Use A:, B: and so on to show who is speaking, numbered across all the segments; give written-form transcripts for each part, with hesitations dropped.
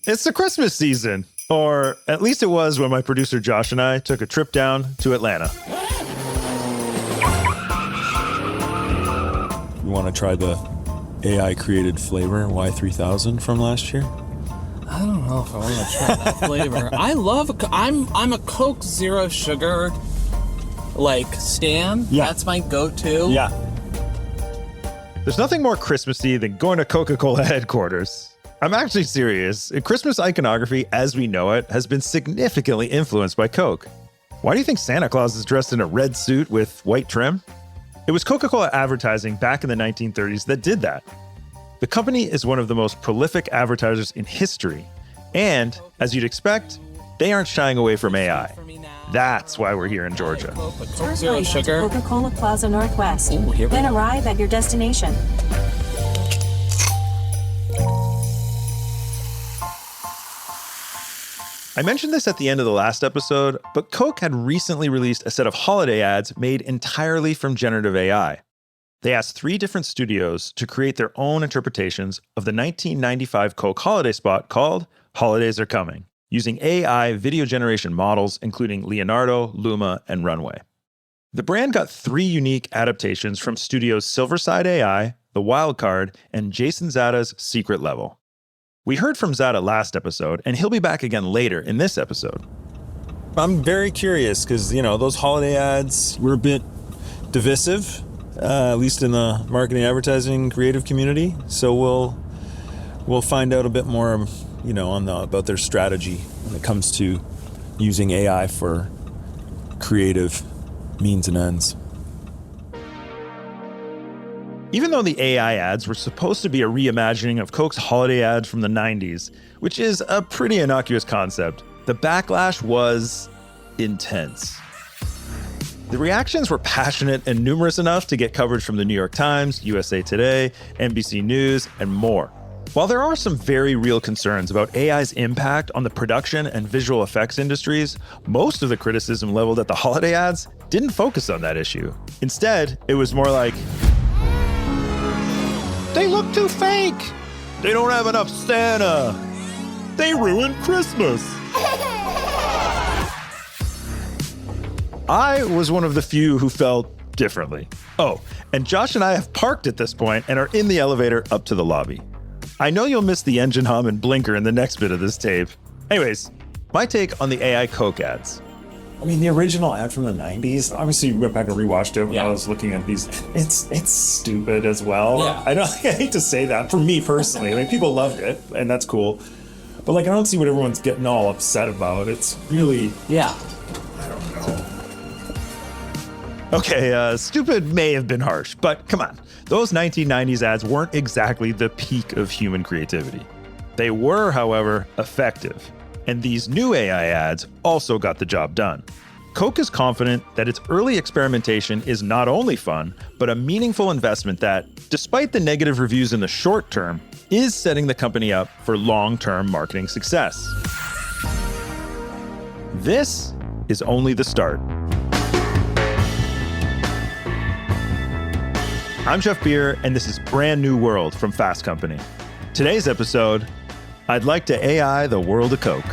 A: It's the Christmas season, or at least it was when my producer Josh and I took a trip down to Atlanta.
B: You want to try the AI-created flavor Y3000 from last year?
C: I don't know if I want to try that flavor. I'm a Coke Zero Sugar, stan.
A: Yeah.
C: That's my go-to.
A: Yeah. There's nothing more Christmassy than going to Coca-Cola headquarters. I'm actually serious. Christmas iconography, as we know it, has been significantly influenced by Coke. Why do you think Santa Claus is dressed in a red suit with white trim? It was Coca-Cola advertising back in the 1930s that did that. The company is one of the most prolific advertisers in history. And, as you'd expect, they aren't shying away from AI. That's why we're here in Georgia.
C: Coke Zero Sugar.
D: Coca-Cola Plaza Northwest.
C: Ooh, here we
D: Then
C: go.
D: arrive at your destination.
A: I mentioned this at the end of the last episode, but Coke had recently released a set of holiday ads made entirely from generative AI. They asked 3 different studios to create their own interpretations of the 1995 Coke holiday spot called Holidays Are Coming, using AI video generation models including Leonardo, Luma, and Runway. The brand got 3 unique adaptations from studios Silverside AI, The Wildcard, and Jason Zada's Secret Level. We heard from Zada last episode, and he'll be back again later in this episode.
B: I'm very curious because, those holiday ads were a bit divisive, at least in the marketing, advertising, creative community. So we'll find out a bit more, about their strategy when it comes to using AI for creative means and ends.
A: Even though the AI ads were supposed to be a reimagining of Coke's holiday ads from the 90s, which is a pretty innocuous concept, the backlash was intense. The reactions were passionate and numerous enough to get coverage from the New York Times, USA Today, NBC News, and more. While there are some very real concerns about AI's impact on the production and visual effects industries, most of the criticism leveled at the holiday ads didn't focus on that issue. Instead, it was more like, they look too fake. They don't have enough Santa. They ruined Christmas. I was one of the few who felt differently. Oh, and Josh and I have parked at this point and are in the elevator up to the lobby. I know you'll miss the engine hum and blinker in the next bit of this tape. Anyways, my take on the AI Coke ads.
E: I mean, the original ad from the 90s, obviously you went back and rewatched it when I was looking at these. It's stupid as well.
C: Yeah.
E: I hate to say that for me personally. I mean, people loved it and that's cool. But I don't see what everyone's getting all upset about. It's really,
C: Yeah.
E: I don't know.
A: Okay, stupid may have been harsh, but come on. Those 1990s ads weren't exactly the peak of human creativity. They were, however, effective. And these new AI ads also got the job done. Coke is confident that its early experimentation is not only fun, but a meaningful investment that, despite the negative reviews in the short term, is setting the company up for long-term marketing success. This is only the start. I'm Jeff Beer, and this is Brand New World from Fast Company. Today's episode, I'd like to AI the world of Coke.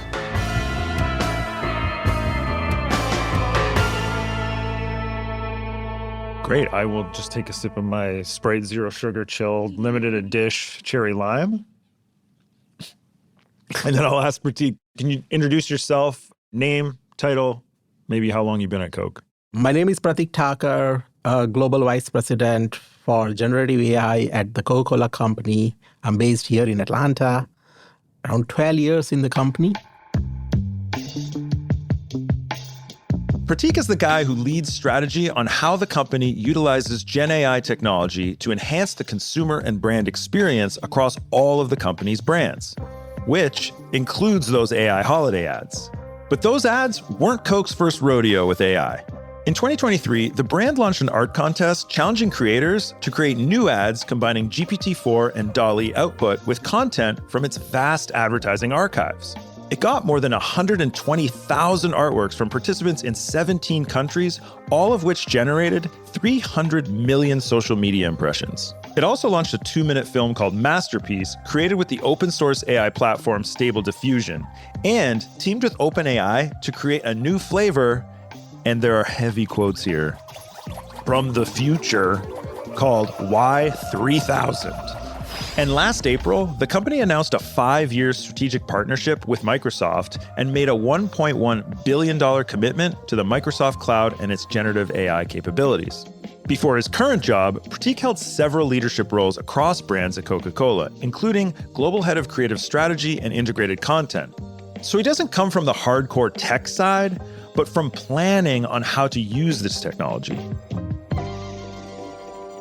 A: Great, I will just take a sip of my Sprite Zero Sugar Chilled Limited Edition Cherry Lime. And then I'll ask Pratik, can you introduce yourself, name, title, maybe how long you've been at Coke?
F: My name is Pratik Thakur, Global Vice President for Generative AI at the Coca-Cola Company. I'm based here in Atlanta, around 12 years in the company.
A: Pratik is the guy who leads strategy on how the company utilizes Gen AI technology to enhance the consumer and brand experience across all of the company's brands, which includes those AI holiday ads. But those ads weren't Coke's first rodeo with AI. In 2023, the brand launched an art contest challenging creators to create new ads combining GPT-4 and DALL-E output with content from its vast advertising archives. It got more than 120,000 artworks from participants in 17 countries, all of which generated 300 million social media impressions. It also launched a 2-minute film called Masterpiece, created with the open source AI platform Stable Diffusion, and teamed with OpenAI to create a new flavor, and there are heavy quotes here, from the future, called Y3000. And last April, the company announced a 5-year strategic partnership with Microsoft and made a $1.1 billion commitment to the Microsoft Cloud and its generative AI capabilities. Before his current job, Pratik held several leadership roles across brands at Coca-Cola, including global head of creative strategy and integrated content. So he doesn't come from the hardcore tech side, but from planning on how to use this technology.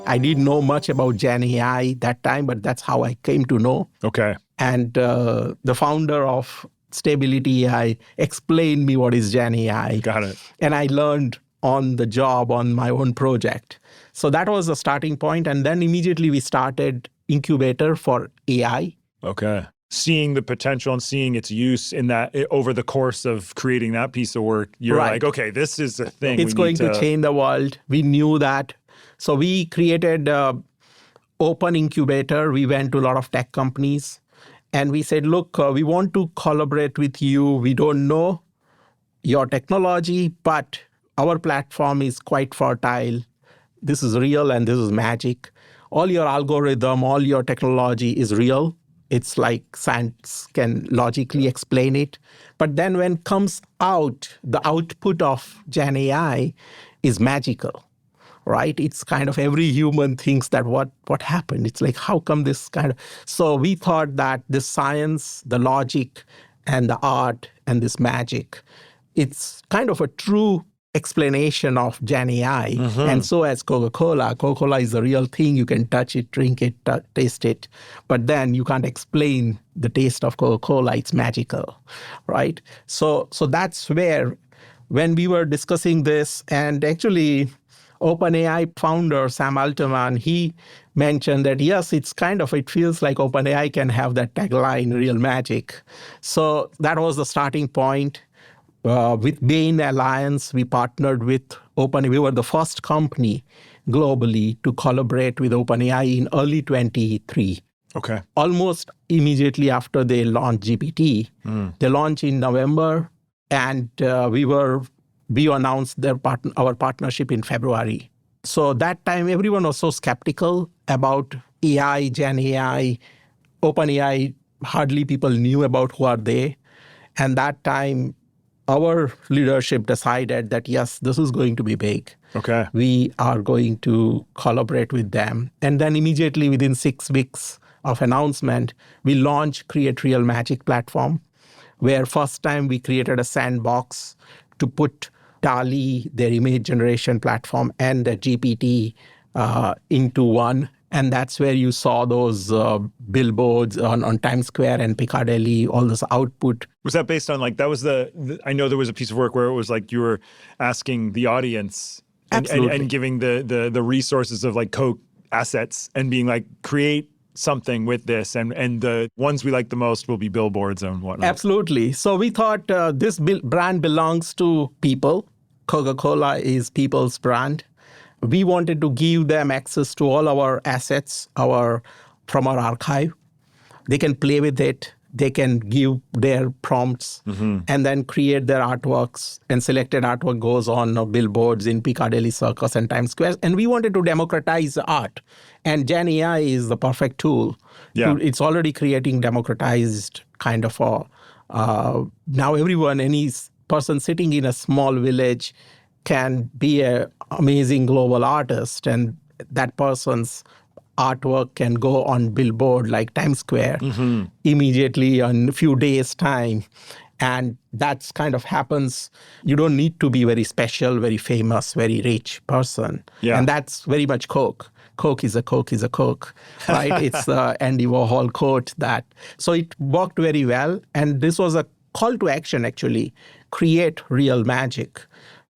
F: I didn't know much about Gen AI that time, but that's how I came to know.
E: Okay.
F: And the founder of Stability AI explained me what is Gen AI.
E: Got it.
F: And I learned on the job on my own project. So that was the starting point. And then immediately we started incubator for AI.
E: Okay. Seeing the potential and seeing its use in that over the course of creating that piece of work, you're
F: Right.
E: like, okay, this is a thing.
F: It's going to change the world. We knew that. So we created open incubator. We went to a lot of tech companies and we said, look, we want to collaborate with you. We don't know your technology, but our platform is quite fertile. This is real and this is magic. All your algorithm, all your technology is real. It's like science can logically explain it. But then when it comes out, the output of Gen AI is magical, right? It's kind of every human thinks that what happened? It's like, how come this kind of... So we thought that the science, the logic, and the art, and this magic, it's kind of a true explanation of Gen AI. And so as Coca-Cola. Coca-Cola is the real thing. You can touch it, drink it, taste it. But then you can't explain the taste of Coca-Cola. It's magical, right? So that's where, when we were discussing this, and actually OpenAI founder Sam Altman, he mentioned that, yes, it's kind of, it feels like OpenAI can have that tagline, real magic. So that was the starting point. With Bain Alliance, we partnered with OpenAI. We were the first company globally to collaborate with OpenAI in early 23.
E: Okay.
F: Almost immediately after they launched GPT. They launched in November, and we announced our partnership in February. So that time, everyone was so skeptical about AI, Gen AI, OpenAI. Hardly people knew about who are they. And that time, our leadership decided that, yes, this is going to be big.
E: Okay.
F: We are going to collaborate with them. And then immediately within 6 weeks of announcement, we launched Create Real Magic platform, where first time we created a sandbox to put DALL-E, their image generation platform, and the GPT into one. And that's where you saw those billboards on Times Square and Piccadilly, all this output.
E: Was that based on that was I know there was a piece of work where it was like you were asking the audience and giving the resources of Coke assets and being like, create something with this, and the ones we like the most will be billboards and whatnot.
F: Absolutely. So we thought this brand belongs to people. Coca-Cola is people's brand. We wanted to give them access to all our assets from our archive. They can play with it. They can give their prompts and then create their artworks. And selected artwork goes on billboards in Piccadilly Circus and Times Square. And we wanted to democratize art. And Gen AI is the perfect tool.
E: Yeah.
F: It's already creating democratized kind of now any person sitting in a small village can be an amazing global artist, and that person's artwork can go on billboard like Times Square immediately in a few days' time. And that's kind of happens. You don't need to be very special, very famous, very rich person.
E: Yeah.
F: And that's very much Coke. Coke is a Coke is a Coke, right? It's Andy Warhol quote that. So it worked very well. And this was a call to action, actually, create real magic.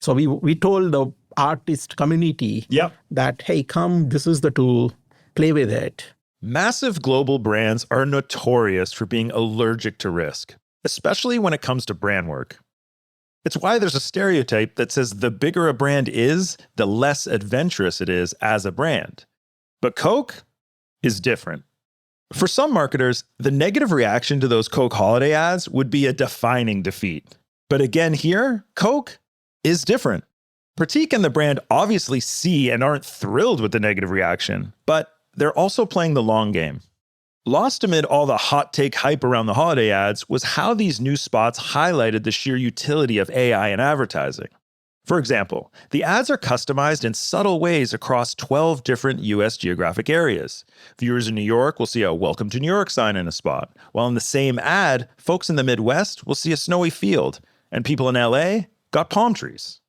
F: So we told the artist community that, hey, come, this is the tool, play with it.
A: Massive global brands are notorious for being allergic to risk, especially when it comes to brand work. It's why there's a stereotype that says the bigger a brand is, the less adventurous it is as a brand. But Coke, is different. For some marketers, the negative reaction to those Coke holiday ads would be a defining defeat. But again here, Coke is different. Pratik and the brand obviously see and aren't thrilled with the negative reaction, but they're also playing the long game. Lost amid all the hot take hype around the holiday ads was how these new spots highlighted the sheer utility of AI in advertising. For example, the ads are customized in subtle ways across 12 different US geographic areas. Viewers in New York will see a Welcome to New York sign in a spot, while in the same ad, folks in the Midwest will see a snowy field, and people in LA got palm trees.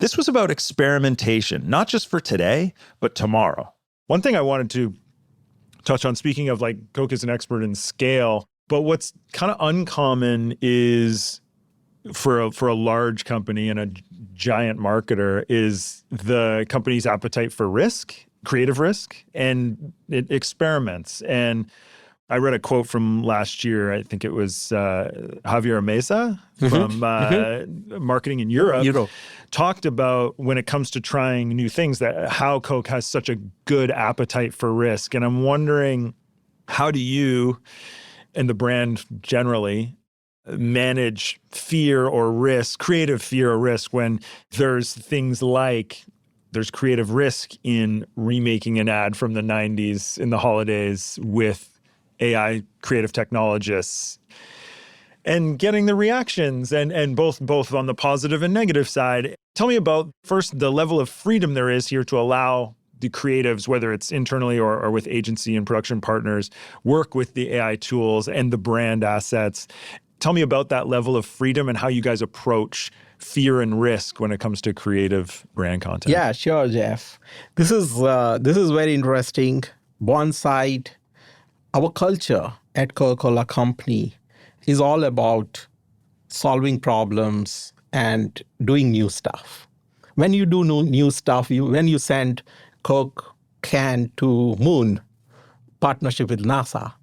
A: This was about experimentation, not just for today, but tomorrow.
E: One thing I wanted to touch on, speaking of like Coke is an expert in scale, but what's kind of uncommon is for a large company and a giant marketer is the company's appetite for risk, creative risk, and it experiments. And I read a quote from last year. I think it was Javier Mesa from Marketing in Europe talked about when it comes to trying new things, that how Coke has such a good appetite for risk. And I'm wondering, how do you and the brand generally manage fear or risk, creative fear or risk, when there's things like there's creative risk in remaking an ad from the 90s in the holidays with AI creative technologists and getting the reactions and both on the positive and negative side. Tell me about first the level of freedom there is here to allow the creatives, whether it's internally or with agency and production partners, work with the AI tools and the brand assets. Tell me about that level of freedom and how you guys approach fear and risk when it comes to creative brand content.
F: Yeah, sure, Jeff. This is very interesting. One side, our culture at Coca-Cola Company is all about solving problems and doing new stuff. When you do new stuff, when you send Coke can to Moon, partnership with NASA,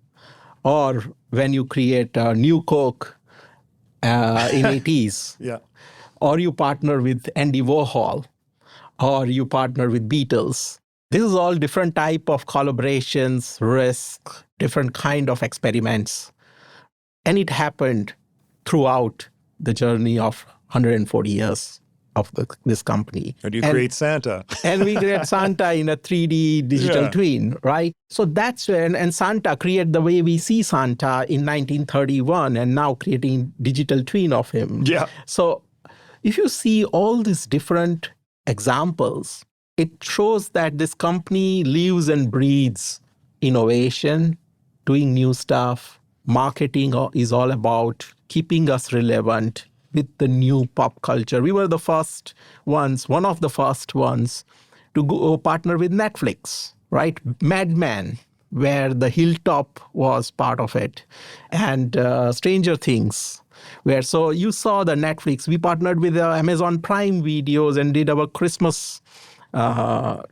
F: or when you create a new Coke in 80s,
E: yeah,
F: or you partner with Andy Warhol, or you partner with Beatles. This is all different type of collaborations, risk, different kind of experiments. And it happened throughout the journey of 140 years of this company.
E: How do you create Santa?
F: And we create Santa in a 3D digital twin, right? So that's when, and Santa created the way we see Santa in 1931 and now creating digital twin of him.
E: Yeah.
F: So if you see all these different examples, it shows that this company lives and breathes innovation, doing new stuff. Marketing is all about keeping us relevant with the new pop culture. We were the first ones, one of the first ones to go partner with Netflix, right? Mad Men, where the Hilltop was part of it, and Stranger Things, where so you saw the Netflix. We partnered with Amazon Prime Videos and did our Christmas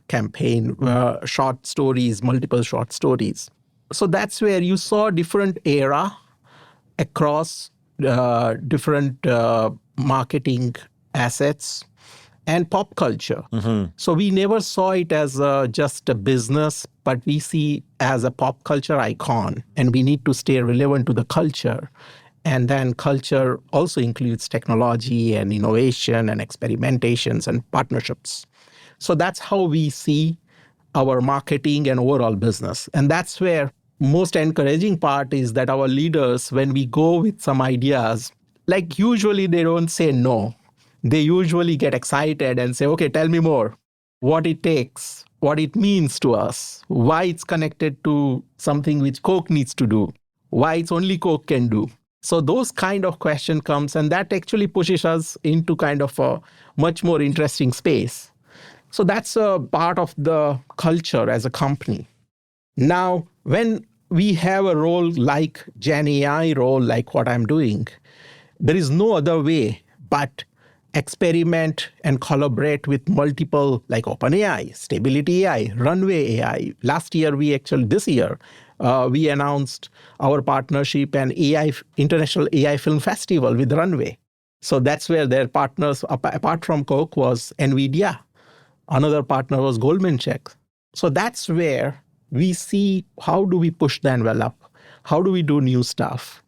F: campaign, short stories, multiple short stories. So that's where you saw different era across different marketing assets and pop culture. Mm-hmm. So we never saw it as just a business, but we see as a pop culture icon, and we need to stay relevant to the culture. And then culture also includes technology and innovation and experimentations and partnerships. So that's how we see our marketing and overall business. And that's where most encouraging part is that our leaders, when we go with some ideas, like usually they don't say no. They usually get excited and say, okay, tell me more. What it takes, what it means to us, why it's connected to something which Coke needs to do, why it's only Coke can do. So those kind of question comes, and that actually pushes us into kind of a much more interesting space. So that's a part of the culture as a company. Now, when we have a role like Gen AI role, like what I'm doing, there is no other way but experiment and collaborate with multiple, like OpenAI, Stability AI, Runway AI. This year, we announced our partnership and International AI Film Festival with Runway. So that's where their partners, apart from Coke, was NVIDIA. Another partner was Goldman Sachs. So that's where we see how do we push the envelope? How do we do new stuff?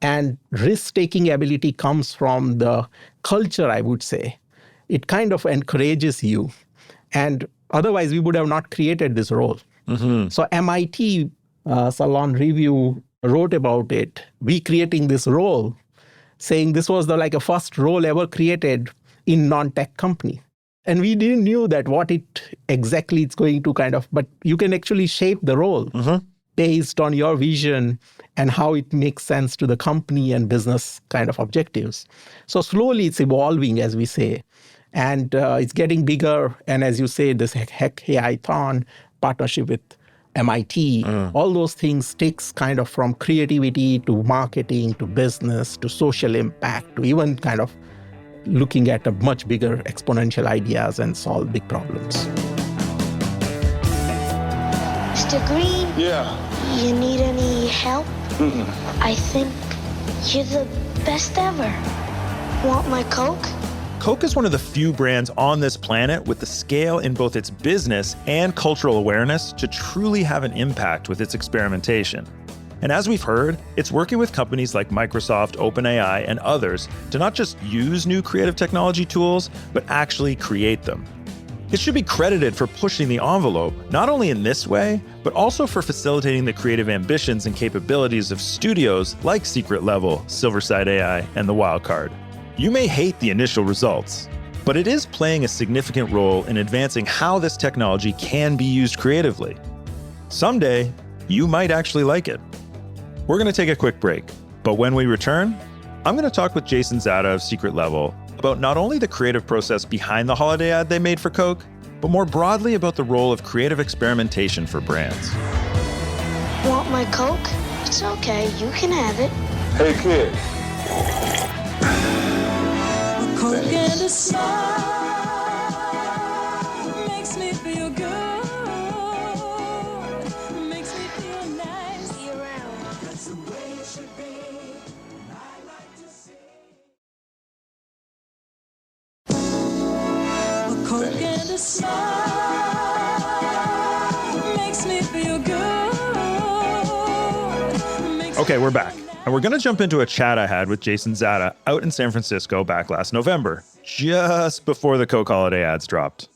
F: And risk-taking ability comes from the culture, I would say. It kind of encourages you. And otherwise, we would have not created this role. So MIT Salon Review wrote about it, we creating this role, saying this was the like a first role ever created in non-tech company. And we didn't knew that what it exactly it's going to kind of, but you can actually shape the role based on your vision and how it makes sense to the company and business kind of objectives. So slowly it's evolving, as we say, and it's getting bigger. And as you say, this Hack AI-thon partnership with MIT, all those things takes kind of from creativity to marketing to business to social impact to even kind of looking at a much bigger exponential ideas and solve big problems.
G: Mr. Green?
H: Yeah.
G: You need any help? I think you're the best ever. Want my Coke?
A: Coke is one of the few brands on this planet with the scale in both its business and cultural awareness to truly have an impact with its experimentation. And as we've heard, it's working with companies like Microsoft, OpenAI, and others to not just use new creative technology tools, but actually create them. It should be credited for pushing the envelope, not only in this way, but also for facilitating the creative ambitions and capabilities of studios like Secret Level, Silverside AI, and The Wildcard. You may hate the initial results, but it is playing a significant role in advancing how this technology can be used creatively. Someday, you might actually like it. We're going to take a quick break, but when we return, I'm going to talk with Jason Zada of Secret Level about not only the creative process behind the holiday ad they made for Coke, but more broadly about the role of creative experimentation for brands.
G: Want my Coke? It's okay, you can have it.
H: Hey, kid.
I: Coke and a smile makes me feel good. Makes me feel nice.
G: See you around.
I: That's the way it should be. I like to see a Coke and a smile makes me feel good.
A: Okay, we're back. And we're going to jump into a chat I had with Jason Zada out in San Francisco back last November, just before the Coke holiday ads dropped.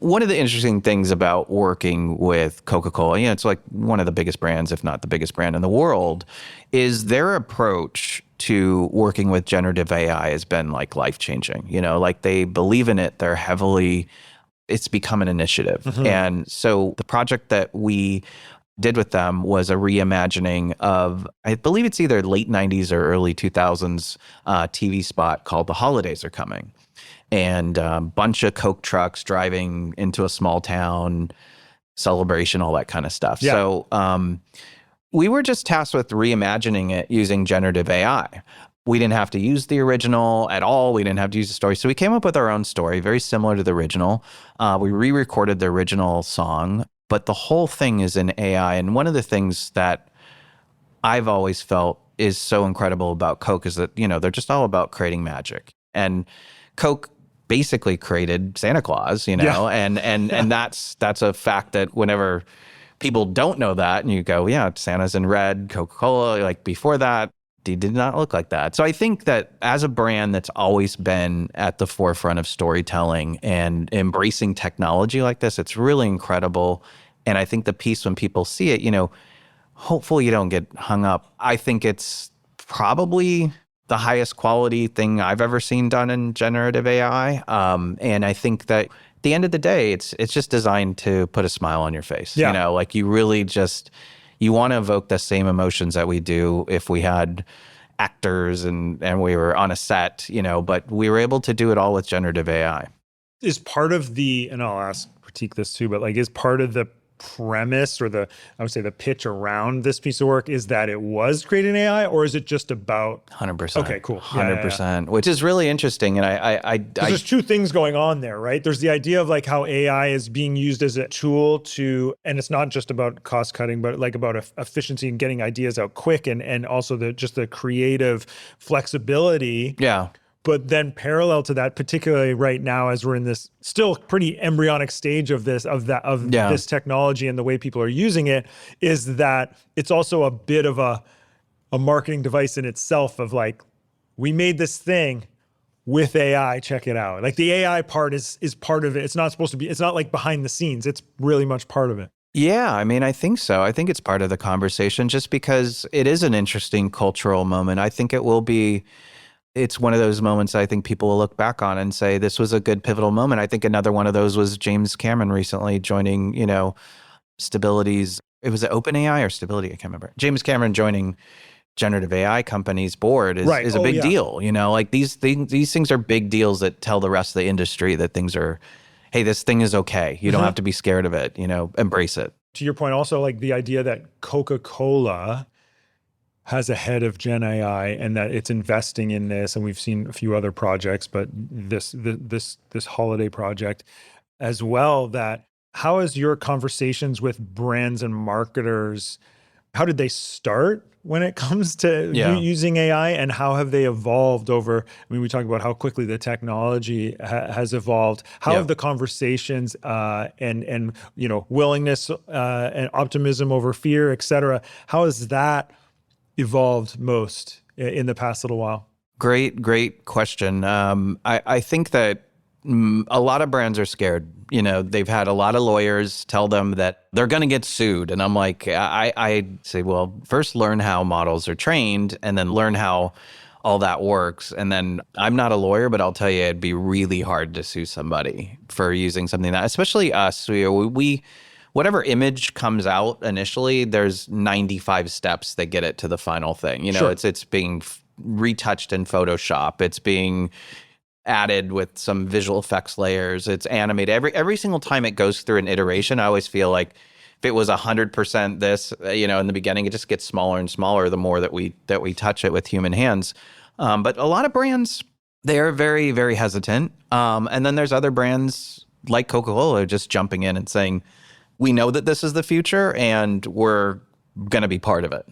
J: One of the interesting things about working with Coca-Cola, it's like one of the biggest brands, if not the biggest brand in the world, is their approach to working with generative AI has been like life-changing. Like they believe in it. It's become an initiative. And so the project that we did with them was a reimagining of, I believe it's either late 90s or early 2000s TV spot called The Holidays Are Coming. And a bunch of Coke trucks driving into a small town, celebration, all that kind of stuff.
E: Yeah.
J: So we were just tasked with reimagining it using generative AI. We didn't have to use the original at all. We didn't have to use the story. So we came up with our own story, very similar to the original. We re-recorded the original song, but the whole thing is in AI. And one of the things that I've always felt is so incredible about Coke is that, they're just all about creating magic. And Coke basically created Santa Claus, and that's a fact that whenever people don't know that and you go, yeah, Santa's in red, Coca-Cola, like before that, they did not look like that. So I think that as a brand that's always been at the forefront of storytelling and embracing technology like this, it's really incredible. And I think the piece when people see it, hopefully you don't get hung up. I think it's probably the highest quality thing I've ever seen done in generative AI. And I think that at the end of the day, it's just designed to put a smile on your face.
E: Yeah.
J: Like you really just, you want to evoke the same emotions that we do if we had actors and we were on a set, but we were able to do it all with generative AI.
E: Is part of and I'll critique this too, but is part of the premise or I would say the pitch around this piece of work is that it was created in AI, or is it just about
J: 100%?
E: Okay, cool.
J: 100%, which is really interesting. And
E: there's two things going on there, right? There's the idea of how AI is being used as a tool to, and it's not just about cost cutting, but about efficiency and getting ideas out quick, and also the creative flexibility.
J: Yeah.
E: But then parallel to that, particularly right now, as we're in this still pretty embryonic stage of this technology and the way people are using it, is that it's also a bit of a marketing device in itself of like, we made this thing with AI, check it out. Like the AI part is part of it. It's not like behind the scenes. It's really much part of it.
J: Yeah, I mean, I think so. I think it's part of the conversation just because it is an interesting cultural moment. I think it's one of those moments I think people will look back on and say, this was a good pivotal moment. I think another one of those was James Cameron recently joining, Stability's, it was OpenAI or Stability, I can't remember. James Cameron joining generative AI company's board is a big deal. Like these things are big deals that tell the rest of the industry that things are, hey, this thing is okay. You don't have to be scared of it, embrace it.
E: To your point, also like the idea that Coca-Cola has a head of Gen AI and that it's investing in this, and we've seen a few other projects, but this holiday project as well, that how has your conversations with brands and marketers, how did they start when it comes to using AI, and how have they evolved over, I mean, we talk about how quickly the technology has evolved. How have the conversations and willingness and optimism over fear, et cetera, how has that evolved most in the past little while?
J: Great question. I think that a lot of brands are scared. They've had a lot of lawyers tell them that they're going to get sued. And I'm like, I say, well, first learn how models are trained and then learn how all that works. And then I'm not a lawyer, but I'll tell you, it'd be really hard to sue somebody for using something that, especially us, we whatever image comes out initially, there's 95 steps that get it to the final thing. It's being retouched in Photoshop. It's being added with some visual effects layers. It's animated. Every single time it goes through an iteration, I always feel like if it was 100% this, in the beginning, it just gets smaller and smaller the more that we touch it with human hands. But a lot of brands, they are very, very hesitant. And then there's other brands like Coca-Cola just jumping in and saying, we know that this is the future and we're going to be part of it.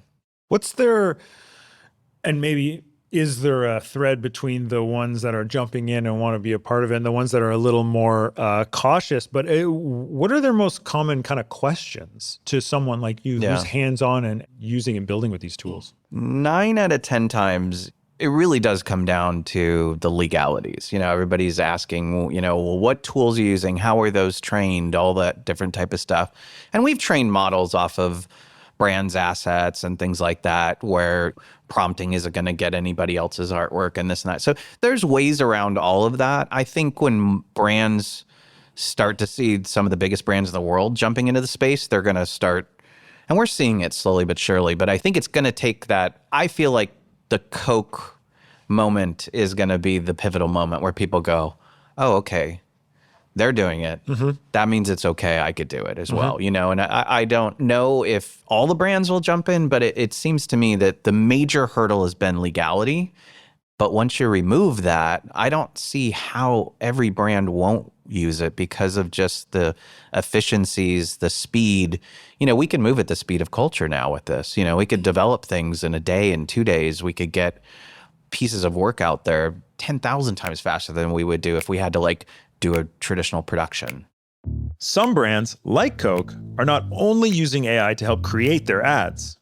E: Is there a thread between the ones that are jumping in and want to be a part of it and the ones that are a little more cautious? But what are their most common kind of questions to someone like you who's hands-on and using and building with these tools?
J: 9 out of 10 times, it really does come down to the legalities. Everybody's asking, well, what tools are you using? How are those trained? All that different type of stuff. And we've trained models off of brands' assets and things like that, where prompting isn't going to get anybody else's artwork and this and that. So there's ways around all of that. I think when brands start to see some of the biggest brands in the world jumping into the space, they're going to start, and we're seeing it slowly but surely, but I think it's going to take that. I feel like the Coke moment is going to be the pivotal moment where people go, oh, okay, they're doing it. That means it's okay. I could do it as well, and I don't know if all the brands will jump in, but it seems to me that the major hurdle has been legality. But once you remove that, I don't see how every brand won't use it because of just the efficiencies, the speed. We can move at the speed of culture now with this. We could develop things in a day, in 2 days. We could get pieces of work out there 10,000 times faster than we would do if we had to do a traditional production.
A: Some brands, like Coke, are not only using AI to help create their ads,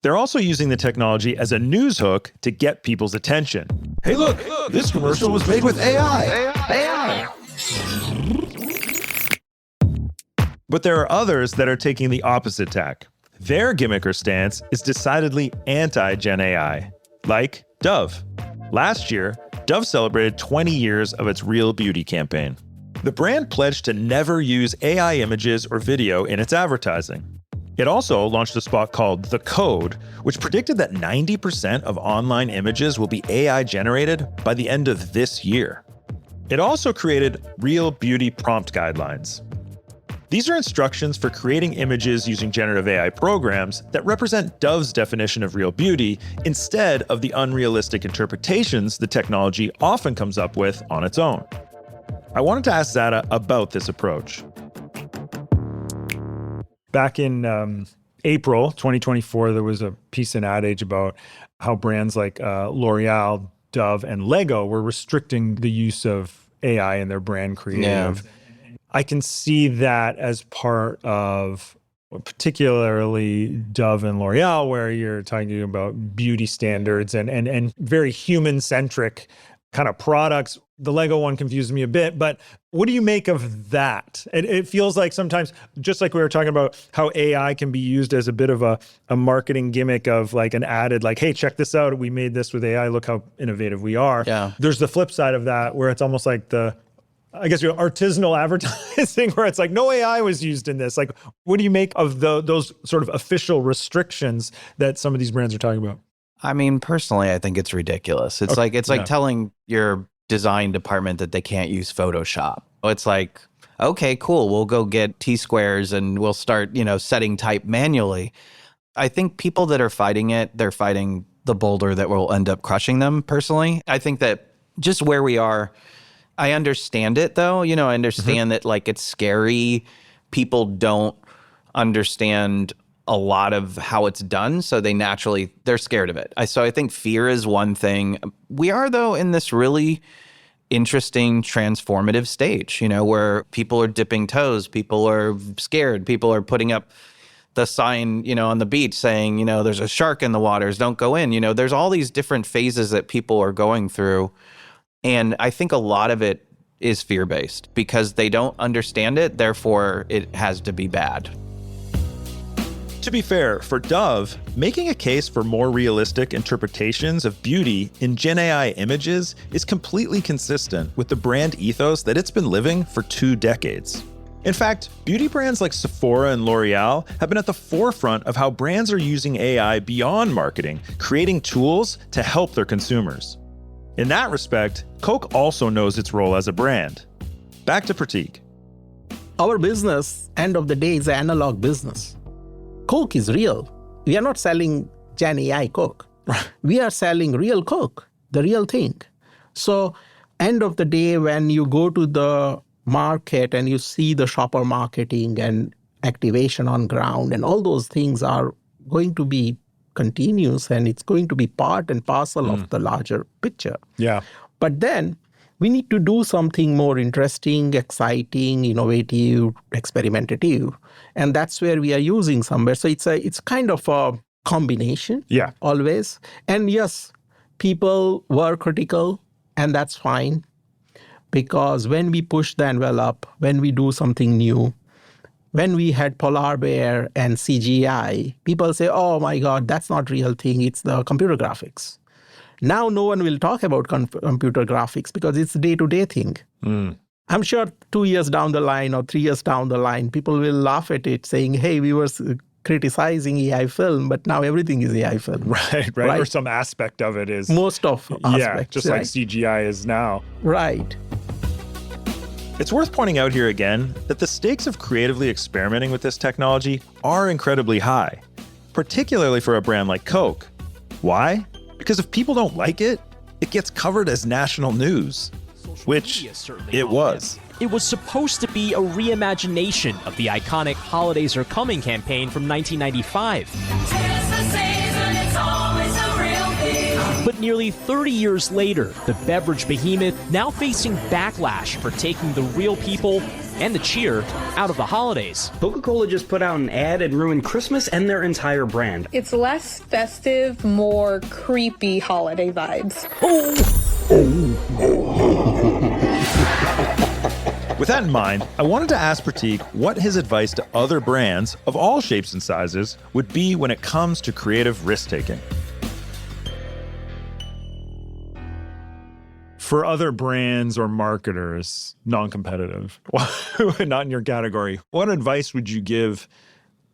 A: they're also using the technology as a news hook to get people's attention. Hey, look, this commercial was made with AI. But there are others that are taking the opposite tack. Their gimmick or stance is decidedly anti-Gen AI, like Dove. Last year, Dove celebrated 20 years of its Real Beauty campaign. The brand pledged to never use AI images or video in its advertising. It also launched a spot called The Code, which predicted that 90% of online images will be AI generated by the end of this year. It also created Real Beauty prompt guidelines. These are instructions for creating images using generative AI programs that represent Dove's definition of real beauty instead of the unrealistic interpretations the technology often comes up with on its own. I wanted to ask Zada about this approach.
E: Back in April 2024, there was a piece in Ad Age about how brands like L'Oreal Dove and Lego were restricting the use of AI in their brand creative. Yeah. I can see that as part of particularly Dove and L'Oreal, where you're talking about beauty standards and very human-centric kind of products. The Lego one confused me a bit, but what do you make of that? It feels like sometimes, just like we were talking about how AI can be used as a bit of a marketing gimmick of like an added like, hey, check this out. We made this with AI. Look how innovative we are.
J: Yeah.
E: There's the flip side of that where it's almost like artisanal advertising where it's like no AI was used in this. Like, what do you make of those sort of official restrictions that some of these brands are talking about?
J: I mean, personally, I think it's ridiculous. It's like telling your design department that they can't use Photoshop. It's like, okay, cool. We'll go get T-squares and we'll start, setting type manually. I think people that are fighting it, they're fighting the boulder that will end up crushing them personally. I think that just where we are, I understand it though. I understand that like it's scary. People don't understand a lot of how it's done. So they're scared of it. So I think fear is one thing. We are though in this really interesting transformative stage, where people are dipping toes, people are scared, people are putting up the sign, on the beach saying, there's a shark in the waters, don't go in. There's all these different phases that people are going through. And I think a lot of it is fear-based because they don't understand it, therefore it has to be bad.
A: To be fair, for Dove, making a case for more realistic interpretations of beauty in Gen AI images is completely consistent with the brand ethos that it's been living for 2 decades. In fact, beauty brands like Sephora and L'Oreal have been at the forefront of how brands are using AI beyond marketing, creating tools to help their consumers. In that respect, Coke also knows its role as a brand. Back to Pratik.
F: Our business, end of the day, is an analog business. Coke is real. We are not selling Gen AI Coke. We are selling real Coke, the real thing. So, end of the day, when you go to the market and you see the shopper marketing and activation on ground and all those things are going to be continuous and it's going to be part and parcel of the larger picture.
E: Yeah.
F: But then we need to do something more interesting, exciting, innovative, experimentative. And that's where we are using somewhere. So it's kind of a combination always. And yes, people were critical and that's fine. Because when we push the envelope, when we do something new, when we had polar bear and CGI, people say, oh my God, that's not real thing. It's the computer graphics. Now no one will talk about computer graphics because it's a day-to-day thing. I'm sure 2 years down the line or 3 years down the line, people will laugh at it saying, hey, we were criticizing AI film, but now everything is AI film.
E: Right. Or some aspect of it is.
F: Most of aspects.
E: Yeah, just like CGI is now.
F: Right.
A: It's worth pointing out here again that the stakes of creatively experimenting with this technology are incredibly high, particularly for a brand like Coke. Why? Because if people don't like it, it gets covered as national news, which it was.
H: It was supposed to be a reimagination of the iconic Holidays Are Coming campaign from 1995. But nearly 30 years later, the beverage behemoth now facing backlash for taking the real people and the cheer out of the holidays.
K: Coca-Cola just put out an ad and ruined Christmas and their entire brand.
L: It's less festive, more creepy holiday vibes.
A: With that in mind, I wanted to ask Pratik what his advice to other brands of all shapes and sizes would be when it comes to creative risk-taking.
E: For other brands or marketers, non-competitive, not in your category, what advice would you give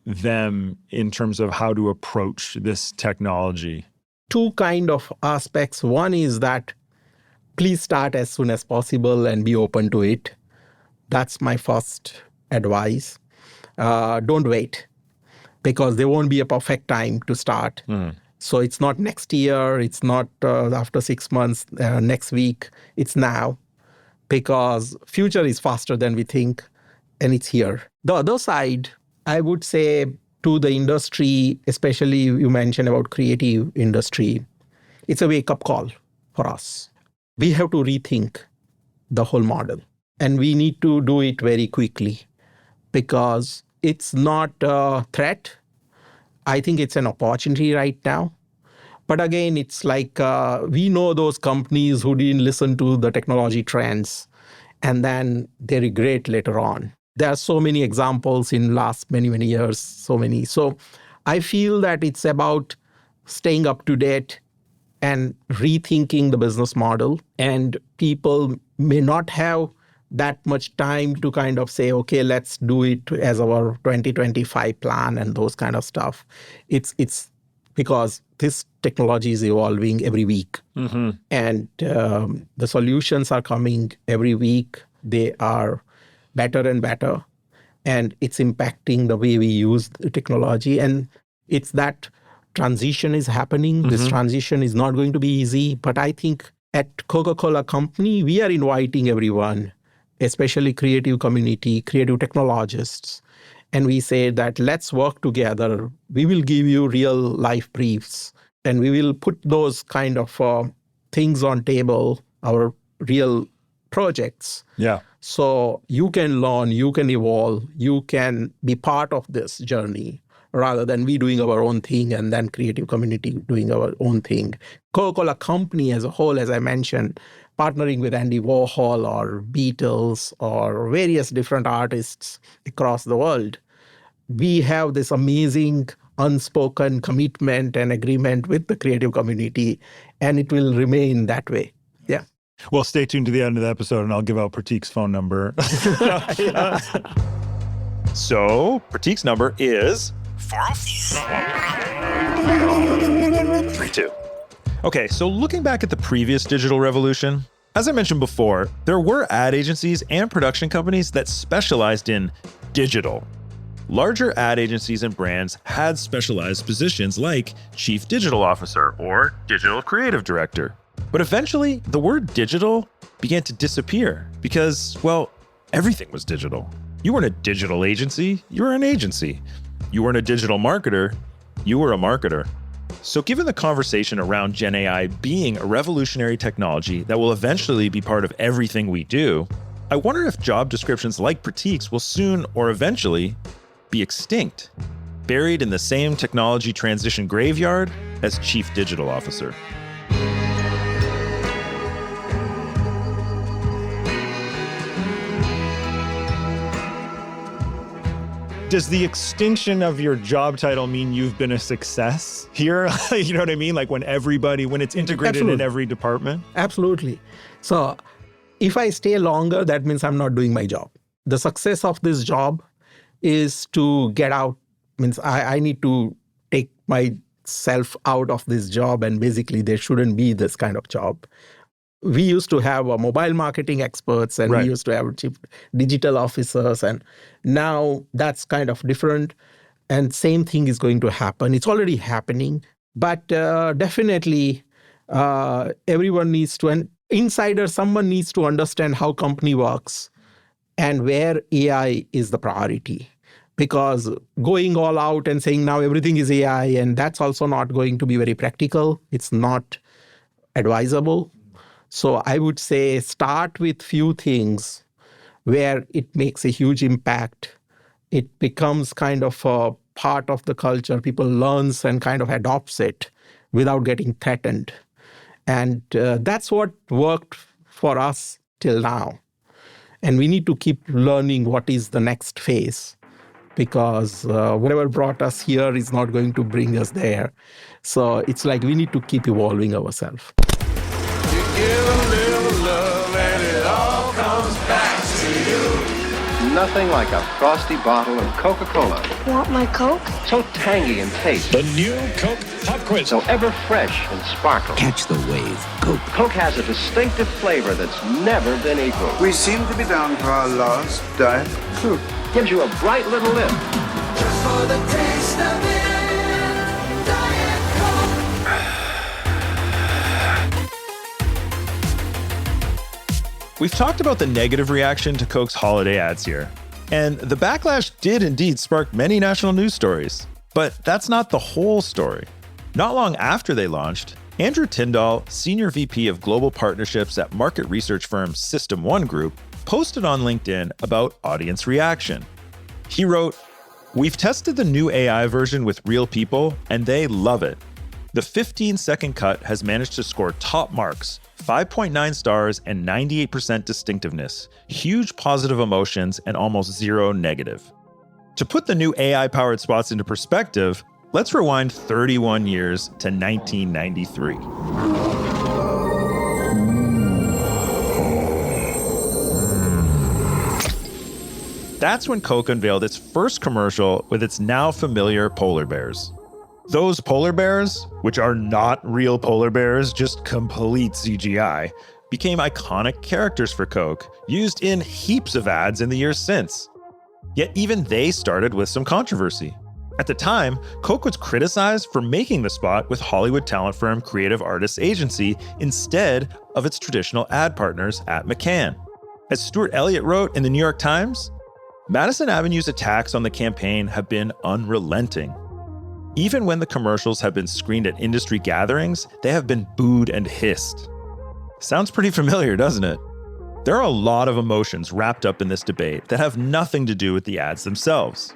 E: them in terms of how to approach this technology?
F: 2 kind of aspects. One is that please start as soon as possible and be open to it. That's my first advice. Don't wait because there won't be a perfect time to start. So it's not next year, it's not after 6 months, next week, it's now because future is faster than we think and it's here. The other side, I would say to the industry, especially you mentioned about creative industry, it's a wake-up call for us. We have to rethink the whole model. And we need to do it very quickly because it's not a threat. I think it's an opportunity right now. But again, it's like we know those companies who didn't listen to the technology trends and then they regret later on. There are so many examples in last many, many years, so many. So I feel that it's about staying up to date and rethinking the business model. And people may not have that much time to kind of say, okay, let's do it as our 2025 plan and those kind of stuff. It's because this technology is evolving every week. Mm-hmm. And the solutions are coming every week. They are better and better. And it's impacting the way we use the technology. And it's that transition is happening. Mm-hmm. This transition is not going to be easy. But I think at Coca-Cola Company, we are inviting everyone, especially creative community, creative technologists. And we say that let's work together. We will give you real life briefs and we will put those kind of things on table, our real projects.
E: Yeah.
F: So you can learn, you can evolve, you can be part of this journey rather than we doing our own thing and then creative community doing our own thing. Coca-Cola Company as a whole, as I mentioned, partnering with Andy Warhol or Beatles or various different artists across the world, we have this amazing unspoken commitment and agreement with the creative community, and it will remain that way. Yeah.
E: Well, stay tuned to the end of the episode, and I'll give out Pratik's phone number.
A: So, Pratik's number is 404-32. Okay, so looking back at the previous digital revolution, as I mentioned before, there were ad agencies and production companies that specialized in digital. Larger ad agencies and brands had specialized positions like Chief Digital Officer or Digital Creative Director. But eventually, the word digital began to disappear because, well, everything was digital. You weren't a digital agency, you were an agency. You weren't a digital marketer, you were a marketer. So given the conversation around Gen AI being a revolutionary technology that will eventually be part of everything we do, I wonder if job descriptions like Pratik's will soon or eventually be extinct, buried in the same technology transition graveyard as Chief Digital Officer.
E: Does the extinction of your job title mean you've been a success here? You know what I mean? Like when it's integrated
F: Absolutely.
E: in every department?
F: Absolutely. So if I stay longer, that means I'm not doing my job. The success of this job is to get out, means I need to take myself out of this job, and basically there shouldn't be this kind of job. We used to have mobile marketing experts and
E: Right.
F: we used to have chief digital officers, and now that's kind of different. And same thing is going to happen. It's already happening, but definitely everyone needs to, an insider, someone needs to understand how company works and where AI is the priority. Because going all out and saying now everything is AI, and that's also not going to be very practical. It's not advisable. So I would say start with few things where it makes a huge impact. It becomes kind of a part of the culture. People learns and kind of adopts it without getting threatened. And that's what worked for us till now. And we need to keep learning what is the next phase, because whatever brought us here is not going to bring us there. So it's like we need to keep evolving ourselves.
I: You give a little love and it all comes back to you.
M: Nothing like a frosty bottle of Coca-Cola.
G: Want my Coke?
M: So tangy in taste.
N: The new Coke Pop Quiz.
M: So ever fresh and sparkling.
N: Catch the wave, Coke.
M: Coke has a distinctive flavor that's never been equaled.
O: We seem to be down to our last Diet Coke.
M: Gives you a bright little lift.
I: Just for the taste of it. Diet Coke.
A: We've talked about the negative reaction to Coke's holiday ads here, and the backlash did indeed spark many national news stories. But that's not the whole story. Not long after they launched, Andrew Tyndall, Senior VP of Global Partnerships at market research firm System 1 Group, posted on LinkedIn about audience reaction. He wrote, "We've tested the new AI version with real people, and they love it. The 15-second cut has managed to score top marks, 5.9 stars and 98% distinctiveness, huge positive emotions, and almost zero negative." To put the new AI-powered spots into perspective, let's rewind 31 years to 1993. That's when Coke unveiled its first commercial with its now familiar polar bears. Those polar bears, which are not real polar bears, just complete CGI, became iconic characters for Coke, used in heaps of ads in the years since. Yet even they started with some controversy. At the time, Coke was criticized for making the spot with Hollywood talent firm Creative Artists Agency instead of its traditional ad partners at McCann. As Stuart Elliott wrote in the New York Times, Madison Avenue's attacks on the campaign have been unrelenting. Even when the commercials have been screened at industry gatherings, they have been booed and hissed. Sounds pretty familiar, doesn't it? There are a lot of emotions wrapped up in this debate that have nothing to do with the ads themselves.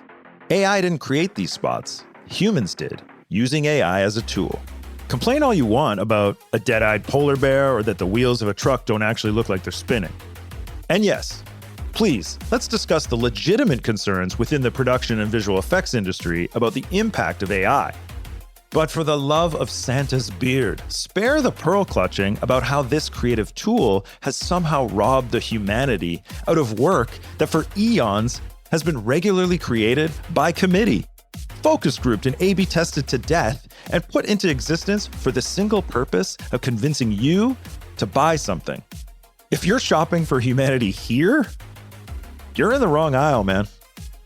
A: AI didn't create these spots. Humans did, using AI as a tool. Complain all you want about a dead-eyed polar bear or that the wheels of a truck don't actually look like they're spinning. And yes, please, let's discuss the legitimate concerns within the production and visual effects industry about the impact of AI. But for the love of Santa's beard, spare the pearl clutching about how this creative tool has somehow robbed the humanity out of work that for eons has been regularly created by committee, focus grouped and A/B tested to death, and put into existence for the single purpose of convincing you to buy something. If you're shopping for humanity here, you're in the wrong aisle, man.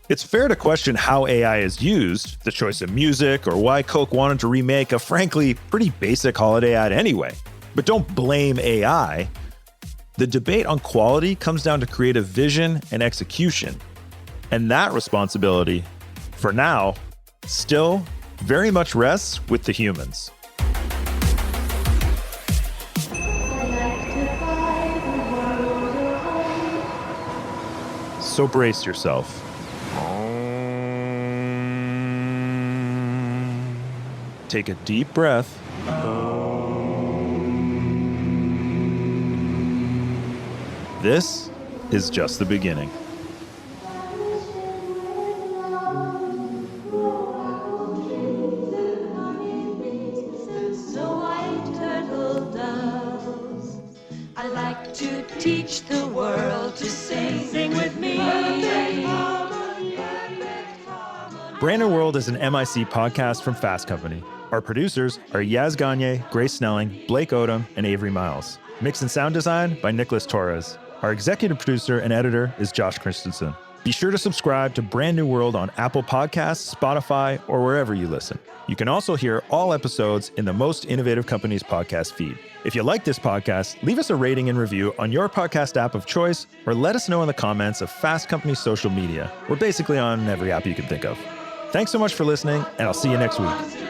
A: It's fair to question how AI is used, the choice of music, or why Coke wanted to remake a frankly pretty basic holiday ad anyway. But don't blame AI. The debate on quality comes down to creative vision and execution. And that responsibility, for now, still very much rests with the humans. So brace yourself. Take a deep breath. This is just the beginning.
I: I like to teach the world to sing. Sing with me.
A: Brand New World is an MIC podcast from Fast Company. Our producers are Yaz Gagne, Grace Snelling, Blake Odom, and Avery Miles. Mix and sound design by Nicholas Torres. Our executive producer and editor is Josh Christensen. Be sure to subscribe to Brand New World on Apple Podcasts, Spotify, or wherever you listen. You can also hear all episodes in the Most Innovative Companies podcast feed. If you like this podcast, leave us a rating and review on your podcast app of choice, or let us know in the comments of Fast Company's social media. We're basically on every app you can think of. Thanks so much for listening, and I'll see you next week.